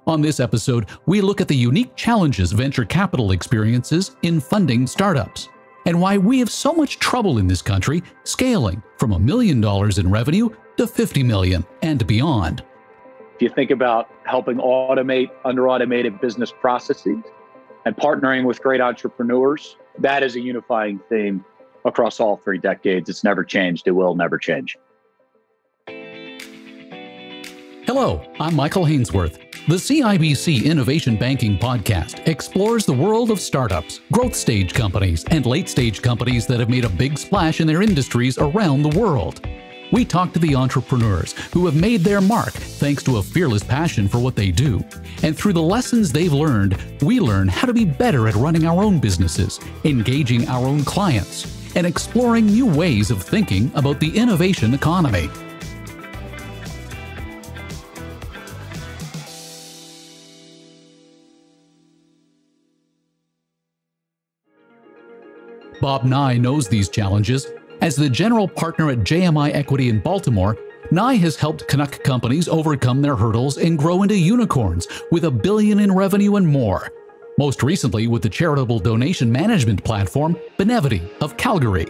On this episode, we look at the unique challenges venture capital experiences in funding startups, and why we have so much trouble in this country scaling from $1 million in revenue to 50 million and beyond. If you think about helping automate under-automated business processes and partnering with great entrepreneurs, that is a unifying theme across all 3 decades. It's never changed. It will never change. Hello, I'm Michael Hainsworth. The CIBC Innovation Banking Podcast explores the world of startups, growth stage companies, and late stage companies that have made a big splash in their industries around the world. We talk to the entrepreneurs who have made their mark thanks to a fearless passion for what they do. And through the lessons they've learned, we learn how to be better at running our own businesses, engaging our own clients, and exploring new ways of thinking about the innovation economy. Bob Nye knows these challenges. As the general partner at JMI Equity in Baltimore, Nye has helped Canuck companies overcome their hurdles and grow into unicorns with $1 billion in revenue and more. Most recently with the charitable donation management platform, Benevidi of Calgary.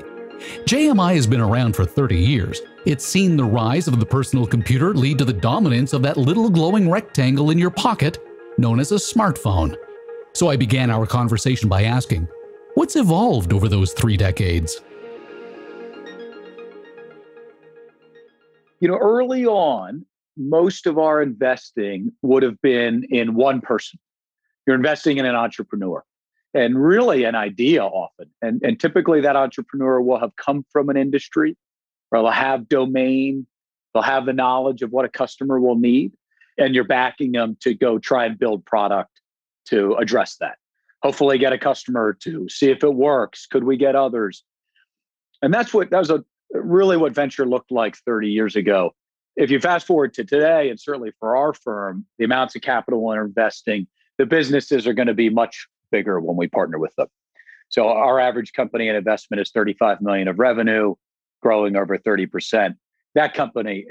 JMI has been around for 30 years. It's seen the rise of the personal computer lead to the dominance of that little glowing rectangle in your pocket, known as a smartphone. So I began our conversation by asking, what's evolved over those 3 decades? Early on, most of our investing would have been in one person. You're investing in an entrepreneur and really an idea often. And typically that entrepreneur will have come from an industry, or they'll have domain, they'll have the knowledge of what a customer will need, and you're backing them to go try and build product to address that. Hopefully get a customer to see if it works. Could we get others? And that was really what venture looked like 30 years ago. If you fast forward to today, and certainly for our firm, the amounts of capital we're investing, the businesses are going to be much bigger when we partner with them. So our average company and investment is 35 million of revenue, growing over 30%. That company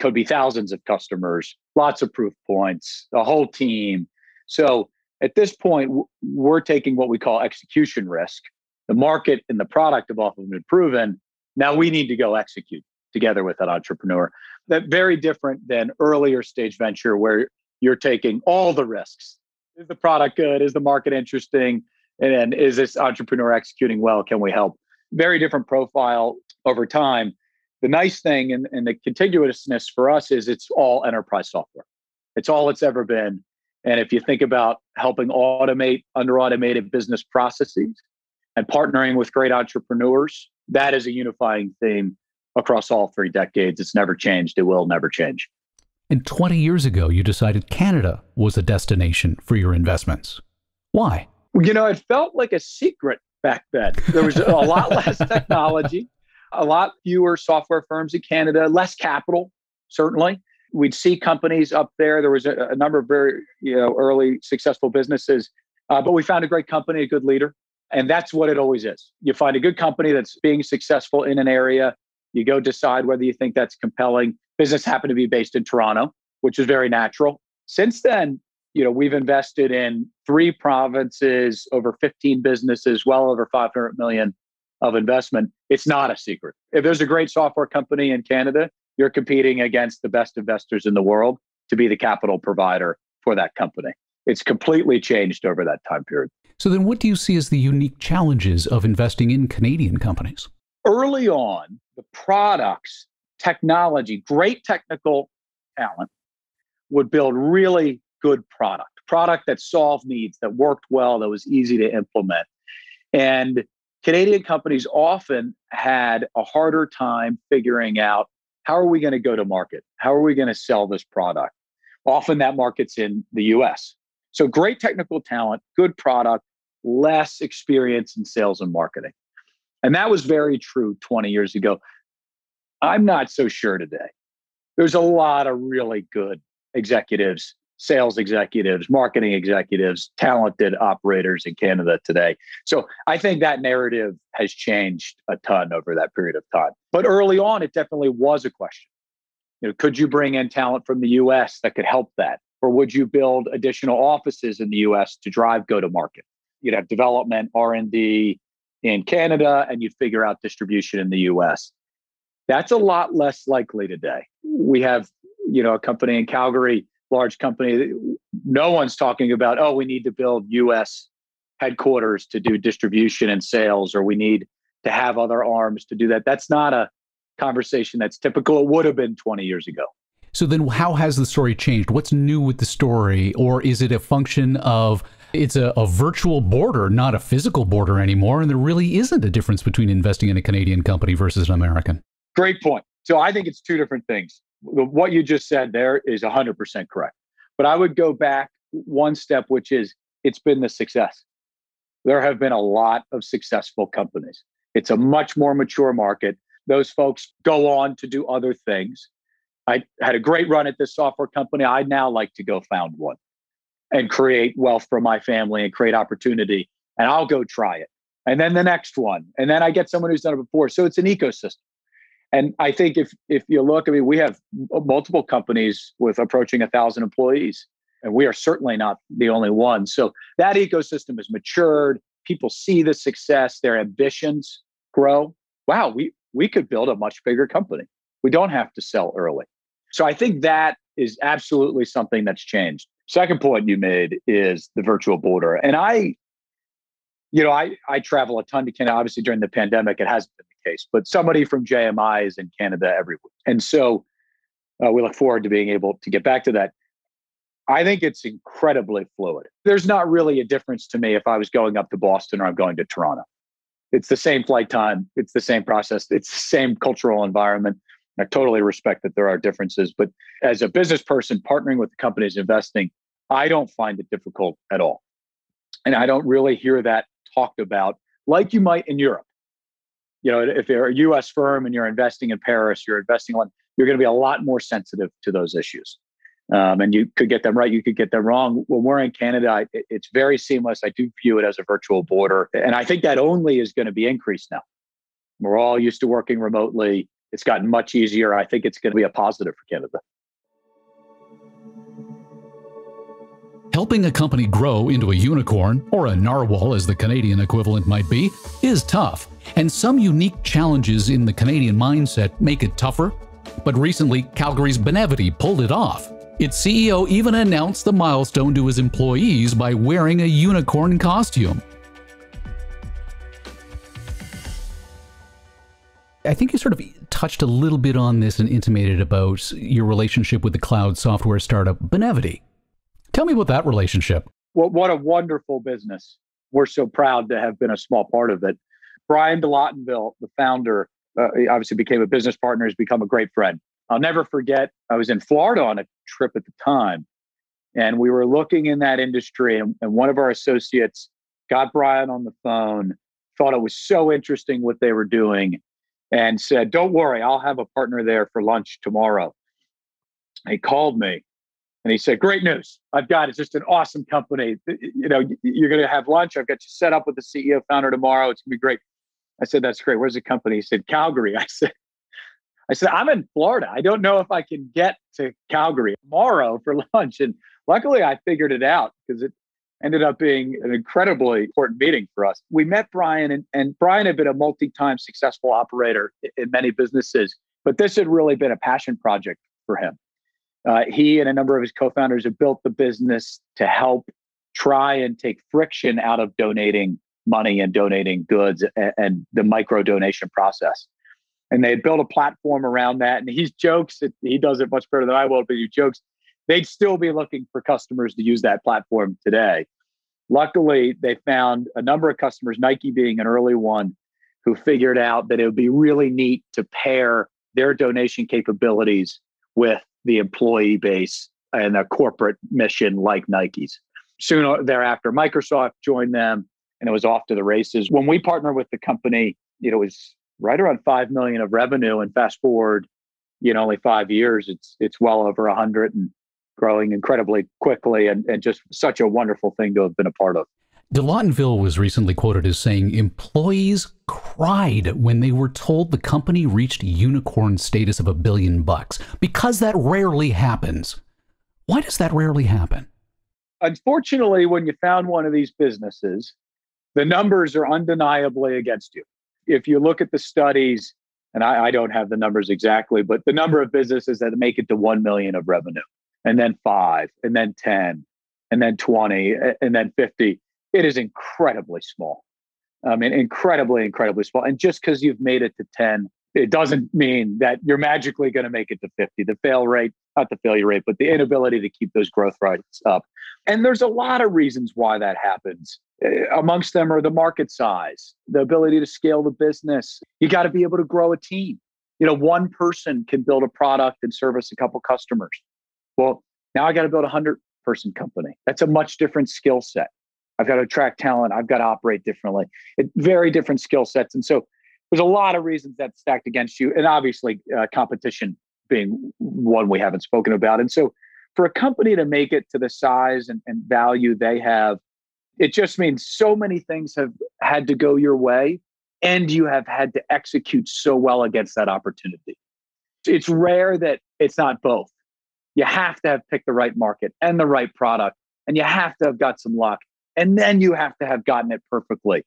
could be thousands of customers, lots of proof points, a whole team. So at this point, we're taking what we call execution risk. The market and the product have often been proven. Now we need to go execute together with that entrepreneur. That's very different than earlier stage venture where you're taking all the risks. Is the product good? Is the market interesting? And is this entrepreneur executing well? Can we help? Very different profile over time. The nice thing and the contiguousness for us is it's all enterprise software. It's all it's ever been. And if you think about helping automate under-automated business processes and partnering with great entrepreneurs, that is a unifying theme across all 3 decades. It's never changed. It will never change. And 20 years ago, you decided Canada was a destination for your investments. Why? It felt like a secret back then. There was a lot less technology, a lot fewer software firms in Canada, less capital, certainly. We'd see companies up there. There was a number of very early successful businesses, but we found a great company, a good leader. And that's what it always is. You find a good company that's being successful in an area. You go decide whether you think that's compelling. Business happened to be based in Toronto, which is very natural. Since then, we've invested in 3 provinces, over 15 businesses, well over 500 million of investment. It's not a secret. If there's a great software company in Canada, you're competing against the best investors in the world to be the capital provider for that company. It's completely changed over that time period. So then what do you see as the unique challenges of investing in Canadian companies? Early on, the products, technology, great technical talent would build really good product that solved needs, that worked well, that was easy to implement. And Canadian companies often had a harder time figuring out, how are we going to go to market? How are we going to sell this product? Often that market's in the US. So great technical talent, good product, less experience in sales and marketing. And that was very true 20 years ago. I'm not so sure today. There's a lot of really good executives, sales executives, marketing executives, talented operators in Canada today. So I think that narrative has changed a ton over that period of time. But early on, it definitely was a question. Could you bring in talent from the US that could help that? Or would you build additional offices in the US to drive go-to-market? You'd have development, R&D in Canada, and you'd figure out distribution in the US. That's a lot less likely today. We have, a company in Calgary, large company. No one's talking about, oh, we need to build US headquarters to do distribution and sales, or we need to have other arms to do that. That's not a conversation that's typical. It would have been 20 years ago. So then how has the story changed? What's new with the story? Or is it a function of it's a virtual border, not a physical border anymore, and there really isn't a difference between investing in a Canadian company versus an American? Great point. So I think it's two different things. What you just said there is 100% correct. But I would go back one step, which is it's been the success. There have been a lot of successful companies. It's a much more mature market. Those folks go on to do other things. I had a great run at this software company. I'd now like to go found one and create wealth for my family and create opportunity. And I'll go try it. And then the next one. And then I get someone who's done it before. So it's an ecosystem. And I think if you look, we have multiple companies with approaching 1,000 employees, and we are certainly not the only one. So that ecosystem has matured. People see the success, their ambitions grow. Wow, we could build a much bigger company. We don't have to sell early. So I think that is absolutely something that's changed. Second point you made is the virtual border. And I travel a ton to Canada. Obviously, during the pandemic, it hasn't been the case, but somebody from JMI is in Canada every week. And so we look forward to being able to get back to that. I think it's incredibly fluid. There's not really a difference to me if I was going up to Boston or I'm going to Toronto. It's the same flight time. It's the same process. It's the same cultural environment. I totally respect that there are differences, but as a business person partnering with the companies investing, I don't find it difficult at all. And I don't really hear that talked about like you might in Europe. If you're a US firm and you're investing in Paris, you're investing in London, you're going to be a lot more sensitive to those issues. And you could get them right, you could get them wrong. When we're in Canada, it's very seamless. I do view it as a virtual border. And I think that only is going to be increased now. We're all used to working remotely. It's gotten much easier. I think it's going to be a positive for Canada. Helping a company grow into a unicorn, or a narwhal as the Canadian equivalent might be, is tough. And some unique challenges in the Canadian mindset make it tougher. But recently, Calgary's Benevidi pulled it off. Its CEO even announced the milestone to his employees by wearing a unicorn costume. I think you sort of touched a little bit on this and intimated about your relationship with the cloud software startup Benevidi. Tell me about that relationship. Well, what a wonderful business. We're so proud to have been a small part of it. Brian de Lottenville, the founder, he obviously became a business partner, has become a great friend. I'll never forget, I was in Florida on a trip at the time, and we were looking in that industry, and one of our associates got Brian on the phone, thought it was so interesting what they were doing, and said, "Don't worry, I'll have a partner there for lunch tomorrow." He called me and he said, "Great news. I've got it's just an awesome company. You're going to have lunch. I've got you set up with the CEO founder tomorrow. It's going to be great." I said, "That's great. Where's the company?" He said, "Calgary." I said, "I'm in Florida. I don't know if I can get to Calgary tomorrow for lunch." And luckily I figured it out because it ended up being an incredibly important meeting for us. We met Brian, and Brian had been a multi-time successful operator in many businesses, but this had really been a passion project for him. He and a number of his co-founders have built the business to help try and take friction out of donating money and donating goods and the micro donation process. And they had built a platform around that. And he jokes that he does it much better than I will, but he jokes they'd still be looking for customers to use that platform today. Luckily, they found a number of customers, Nike being an early one, who figured out that it would be really neat to pair their donation capabilities with the employee base and a corporate mission like Nike's. Soon thereafter, Microsoft joined them, and it was off to the races. When we partnered with the company, it was right around 5 million of revenue, and fast forward, only 5 years, it's well over 100 and growing incredibly quickly, and just such a wonderful thing to have been a part of. De Lottenville was recently quoted as saying employees cried when they were told the company reached unicorn status of $1 billion, because that rarely happens. Why does that rarely happen? Unfortunately, when you found one of these businesses, the numbers are undeniably against you. If you look at the studies, and I don't have the numbers exactly, but the number of businesses that make it to 1 million of revenue, and then 5, and then 10, and then 20, and then 50, it is incredibly small. I mean, incredibly small. And just because you've made it to 10, it doesn't mean that you're magically going to make it to 50. The fail rate, not the failure rate, but the inability to keep those growth rates up. And there's a lot of reasons why that happens. Amongst them are the market size, the ability to scale the business. You got to be able to grow a team. One person can build a product and service a couple customers. Well, now I got to build a 100-person company. That's a much different skill set. I've got to attract talent. I've got to operate differently. Very different skill sets. And so there's a lot of reasons that's stacked against you. And obviously competition being one we haven't spoken about. And so for a company to make it to the size and value they have, it just means so many things have had to go your way and you have had to execute so well against that opportunity. It's rare that it's not both. You have to have picked the right market and the right product, and you have to have got some luck. And then you have to have gotten it perfectly.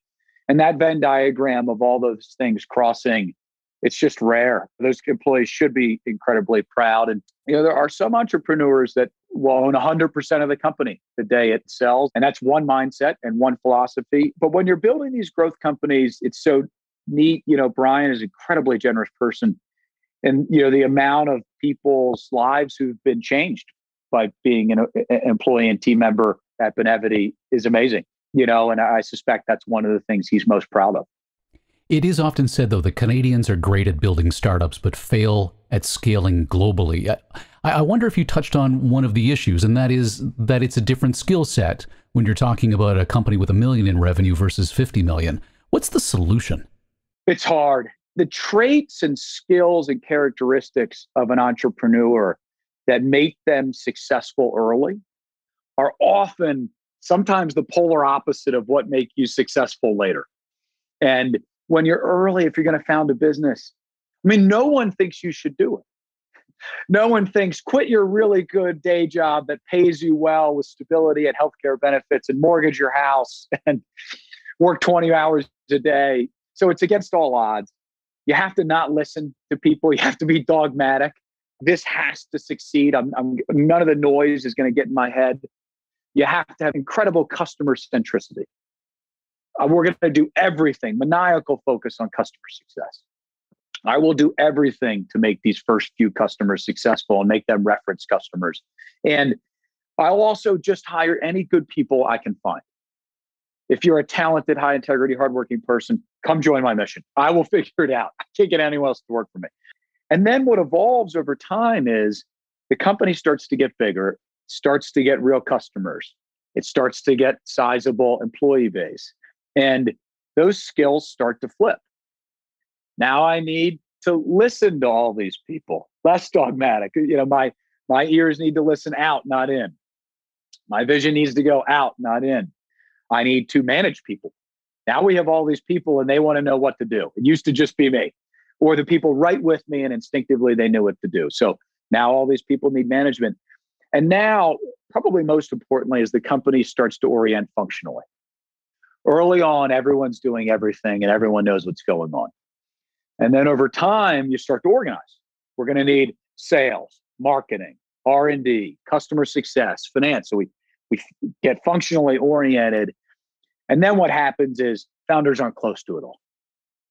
And that Venn diagram of all those things crossing, it's just rare. Those employees should be incredibly proud. And there are some entrepreneurs that will own 100% of the company the day it sells. And that's one mindset and one philosophy. But when you're building these growth companies, it's so neat. Brian is an incredibly generous person. And, the amount of people's lives who've been changed by being an employee and team member at Benevidi is amazing, and I suspect that's one of the things he's most proud of. It is often said, though, that Canadians are great at building startups, but fail at scaling globally. I wonder if you touched on one of the issues, and that is that it's a different skill set when you're talking about a company with $1 million in revenue versus 50 million. What's the solution? It's hard. The traits and skills and characteristics of an entrepreneur that make them successful early are often sometimes the polar opposite of what make you successful later. And when you're early, if you're going to found a business, no one thinks you should do it. No one thinks quit your really good day job that pays you well with stability and healthcare benefits and mortgage your house and work 20 hours a day. So it's against all odds. You have to not listen to people. You have to be dogmatic. This has to succeed. None of the noise is going to get in my head. You have to have incredible customer centricity. We're going to do everything, maniacal focus on customer success. I will do everything to make these first few customers successful and make them reference customers. And I'll also just hire any good people I can find. If you're a talented, high integrity, hardworking person, come join my mission. I will figure it out. I can't get anyone else to work for me. And then what evolves over time is the company starts to get bigger, starts to get real customers. It starts to get sizable employee base. And those skills start to flip. Now I need to listen to all these people, less dogmatic. My ears need to listen out, not in. My vision needs to go out, not in. I need to manage people. Now we have all these people and they want to know what to do. It used to just be me or the people right with me and instinctively they knew what to do. So now all these people need management. And now, probably most importantly, is the company starts to orient functionally. Early on, everyone's doing everything and everyone knows what's going on. And then over time, you start to organize. We're going to need sales, marketing, R&D, customer success, finance. So we get functionally oriented. And then what happens is founders aren't close to it all.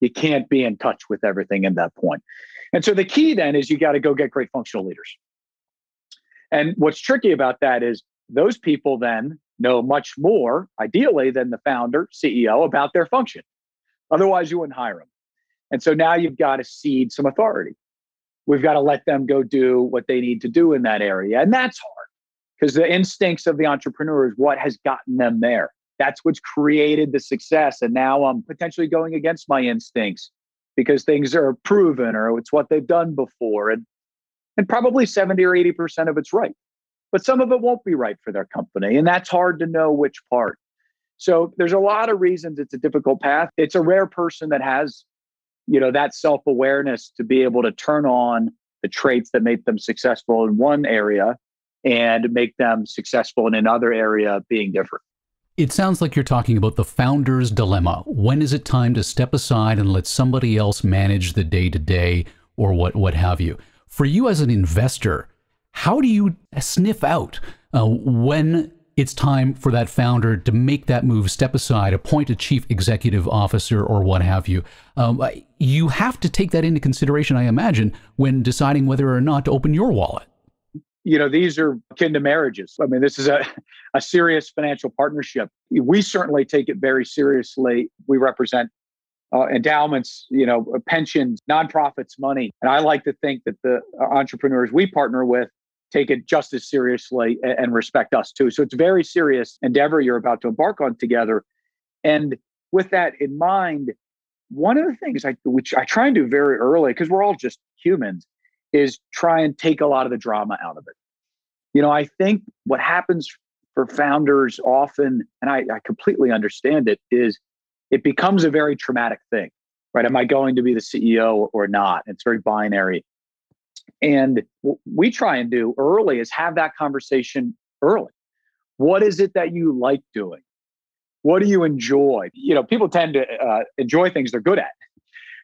You can't be in touch with everything at that point. And so the key then is you got to go get great functional leaders. And what's tricky about that is those people then know much more, ideally, than the founder, CEO, about their function. Otherwise, you wouldn't hire them. And so now you've got to cede some authority. We've got to let them go do what they need to do in that area. And that's hard because the instincts of the entrepreneur is what has gotten them there. That's what's created the success. And now I'm potentially going against my instincts because things are proven or it's what they've done before. And probably 70 or 80% of it's right. But some of it won't be right for their company. And that's hard to know which part. So there's a lot of reasons it's a difficult path. It's a rare person that has, that self-awareness to be able to turn on the traits that make them successful in one area and make them successful in another area being different. It sounds like you're talking about the founder's dilemma. When is it time to step aside and let somebody else manage the day-to-day or what have you? For you as an investor, how do you sniff out when it's time for that founder to make that move, step aside, appoint a chief executive officer or what have you? You have to take that into consideration, I imagine, when deciding whether or not to open your wallet. These are akin to marriages. I mean, this is a serious financial partnership. We certainly take it very seriously. We represent endowments, pensions, nonprofits, money. And I like to think that the entrepreneurs we partner with take it just as seriously and respect us too. So it's a very serious endeavor you're about to embark on together. And with that in mind, one of the things which I try and do very early, because we're all just humans, is try and take a lot of the drama out of it. I think what happens for founders often, and I completely understand it, is it becomes a very traumatic thing, right? Am I going to be the CEO or not? It's very binary. And what we try and do early is have that conversation early. What is it that you like doing? What do you enjoy? People tend to enjoy things they're good at,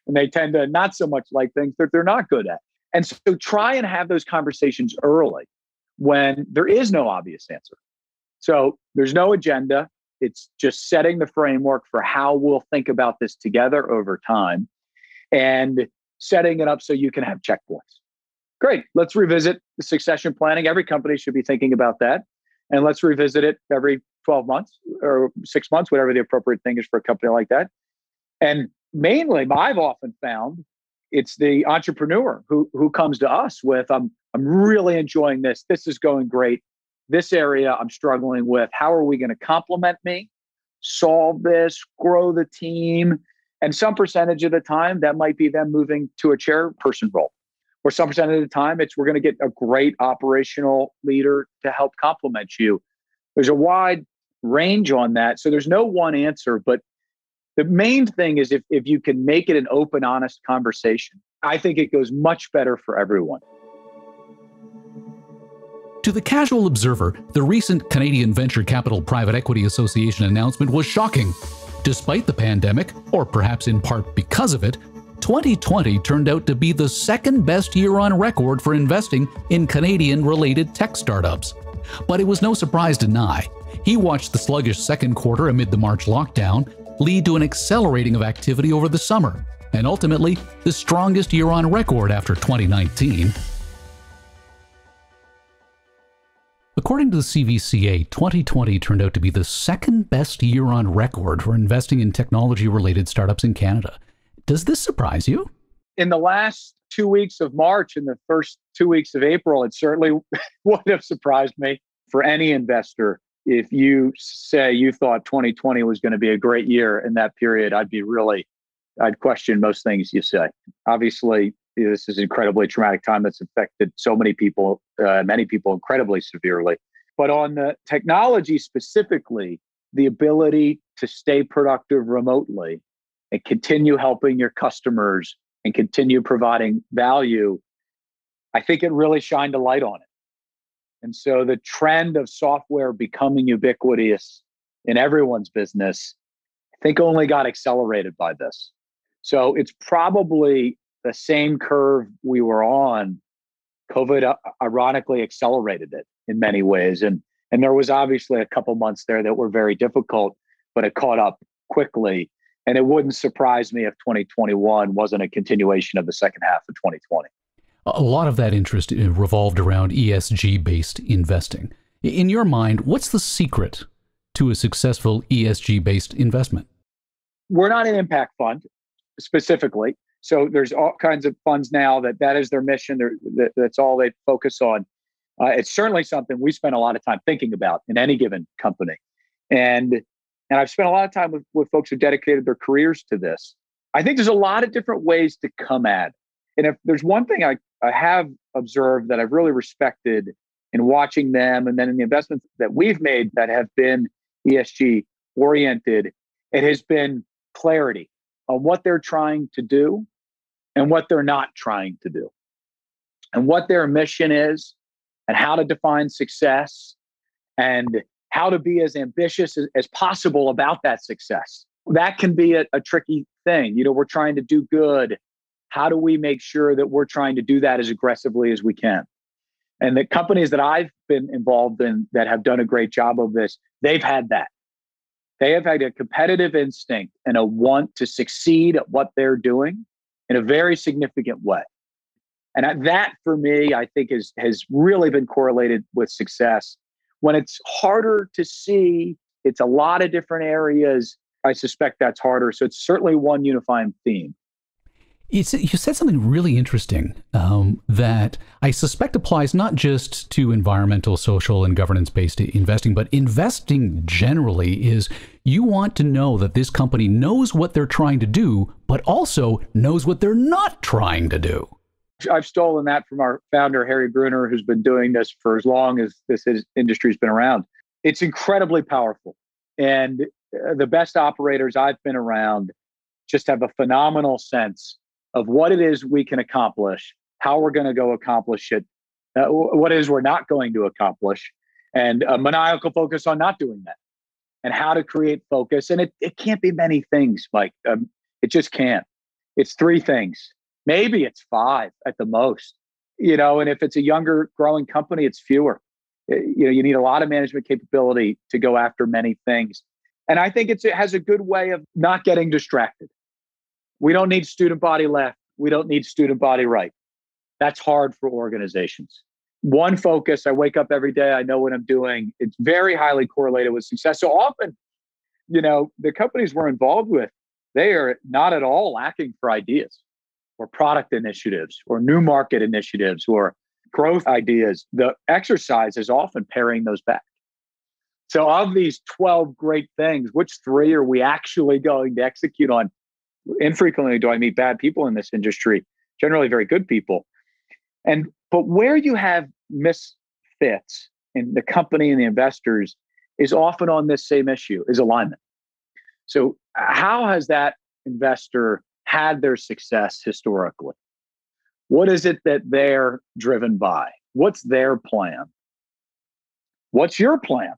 and they tend to not so much like things that they're not good at. And so try and have those conversations early when there is no obvious answer. So there's no agenda. It's just setting the framework for how we'll think about this together over time and setting it up so you can have checkpoints. Great. Let's revisit the succession planning. Every company should be thinking about that. And let's revisit it every 12 months or 6 months, whatever the appropriate thing is for a company like that. And mainly, I've often found it's the entrepreneur who comes to us with, I'm really enjoying this. This is going great. This area I'm struggling with. How are we going to complement me, solve this, grow the team? And some percentage of the time, that might be them moving to a chairperson role. Or some percentage of the time, it's we're going to get a great operational leader to help complement you. There's a wide range on that. So there's no one answer, but the main thing is if you can make it an open, honest conversation, I think it goes much better for everyone. To the casual observer, the recent Canadian Venture Capital Private Equity Association announcement was shocking. Despite the pandemic, or perhaps in part because of it, 2020 turned out to be the second best year on record for investing in Canadian-related tech startups. But it was no surprise to Nye. He watched the sluggish second quarter amid the March lockdown lead to an accelerating of activity over the summer, and ultimately the strongest year on record after 2019. According to the CVCA, 2020 turned out to be the second best year on record for investing in technology-related startups in Canada. Does this surprise you? In the last 2 weeks of March and the first 2 weeks of April, it certainly would have surprised me. For any investor, if you say you thought 2020 was going to be a great year in that period, I'd question most things you say. Obviously, this is an incredibly traumatic time that's affected so many people incredibly severely. But on the technology specifically, the ability to stay productive remotely and continue helping your customers and continue providing value, I think it really shined a light on it. And so the trend of software becoming ubiquitous in everyone's business, I think only got accelerated by this. So it's probably the same curve we were on. COVID ironically accelerated it in many ways. And there was obviously a couple months there that were very difficult, but it caught up quickly. And it wouldn't surprise me if 2021 wasn't a continuation of the second half of 2020. A lot of that interest revolved around ESG-based investing. In your mind, what's the secret to a successful ESG-based investment? We're not an impact fund specifically. So there's all kinds of funds now that is their mission. That's all they focus on. It's certainly something we spend a lot of time thinking about in any given company. And I've spent a lot of time with folks who dedicated their careers to this. I think there's a lot of different ways to come at it. And if there's one thing I have observed that I've really respected in watching them, and then in the investments that we've made that have been ESG oriented, it has been clarity on what they're trying to do and what they're not trying to do, and what their mission is and how to define success and how to be as ambitious as possible about that success. That can be a tricky thing. We're trying to do good. How do we make sure that we're trying to do that as aggressively as we can? And the companies that I've been involved in that have done a great job of this, they've had that. They have had a competitive instinct and a want to succeed at what they're doing in a very significant way. And that, for me, I think has really been correlated with success. When it's harder to see, it's a lot of different areas. I suspect that's harder. So it's certainly one unifying theme. You said something really interesting that I suspect applies not just to environmental, social, and governance-based investing, but investing generally is you want to know that this company knows what they're trying to do, but also knows what they're not trying to do. I've stolen that from our founder, Harry Brunner, who's been doing this for as long as this industry's been around. It's incredibly powerful. And the best operators I've been around just have a phenomenal sense of what it is we can accomplish, how we're going to go accomplish it, what it is we're not going to accomplish, and a maniacal focus on not doing that, and how to create focus. And it can't be many things, Mike. It just can't. It's 3 things. Maybe it's 5 at the most. And if it's a younger growing company, it's fewer. You need a lot of management capability to go after many things. And I think it has a good way of not getting distracted. We don't need student body left. We don't need student body right. That's hard for organizations. One focus, I wake up every day, I know what I'm doing. It's very highly correlated with success. So often, the companies we're involved with, they are not at all lacking for ideas or product initiatives or new market initiatives or growth ideas. The exercise is often paring those back. So of these 12 great things, which 3 are we actually going to execute on? Infrequently do I meet bad people in this industry, generally very good people. But where you have misfits in the company and the investors is often on this same issue, is alignment. So how has that investor had their success historically? What is it that they're driven by? What's their plan? What's your plan?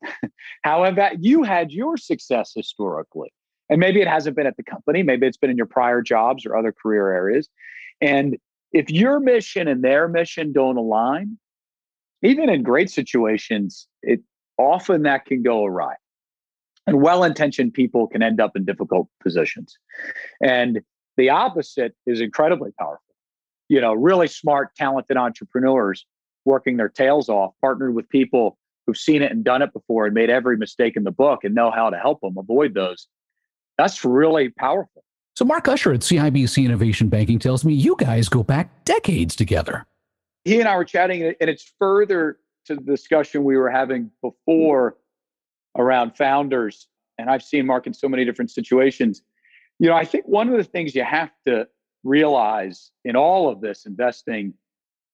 How have you had your success historically? And maybe it hasn't been at the company. Maybe it's been in your prior jobs or other career areas. And if your mission and their mission don't align, even in great situations, often that can go awry. And well-intentioned people can end up in difficult positions. And the opposite is incredibly powerful. Really smart, talented entrepreneurs working their tails off, partnered with people who've seen it and done it before and made every mistake in the book and know how to help them avoid those. That's really powerful. So Mark Usher at CIBC Innovation Banking tells me you guys go back decades together. He and I were chatting, and it's further to the discussion we were having before around founders. And I've seen Mark in so many different situations. I think one of the things you have to realize in all of this investing,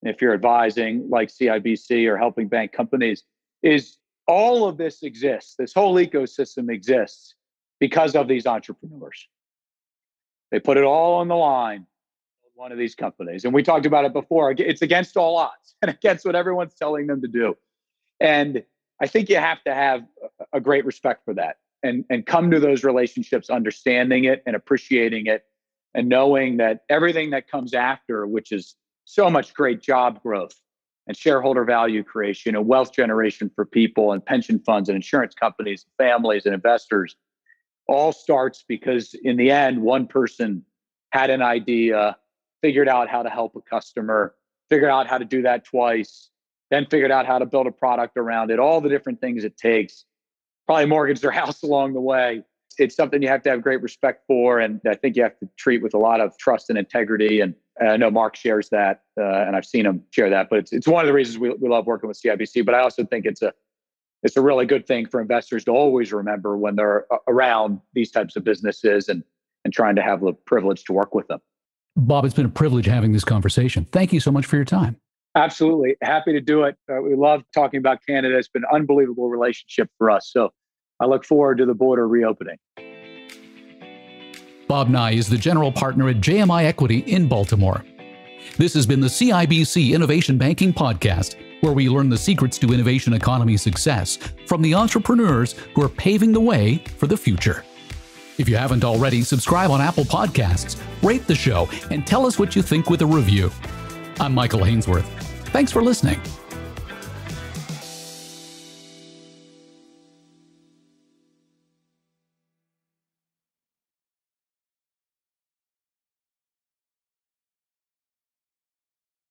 if you're advising like CIBC or helping bank companies, is all of this exists. This whole ecosystem exists because of these entrepreneurs. They put it all on the line in one of these companies. And we talked about it before. It's against all odds and against what everyone's telling them to do. And I think you have to have a great respect for that and come to those relationships understanding it and appreciating it and knowing that everything that comes after, which is so much great job growth and shareholder value creation and wealth generation for people and pension funds and insurance companies, families and investors, all starts because in the end, one person had an idea, figured out how to help a customer, figured out how to do that twice, then figured out how to build a product around it, all the different things it takes, probably mortgage their house along the way. It's something you have to have great respect for. And I think you have to treat with a lot of trust and integrity. And I know Mark shares that, and I've seen him share that. But it's one of the reasons we love working with CIBC. But I also think it's a really good thing for investors to always remember when they're around these types of businesses and trying to have the privilege to work with them. Bob, it's been a privilege having this conversation. Thank you so much for your time. Absolutely. Happy to do it. We love talking about Canada. It's been an unbelievable relationship for us. So I look forward to the border reopening. Bob Nye is the general partner at JMI Equity in Baltimore. This has been the CIBC Innovation Banking Podcast. where we learn the secrets to innovation economy success from the entrepreneurs who are paving the way for the future. If you haven't already, subscribe on Apple Podcasts, rate the show, and tell us what you think with a review. I'm Michael Hainsworth. Thanks for listening.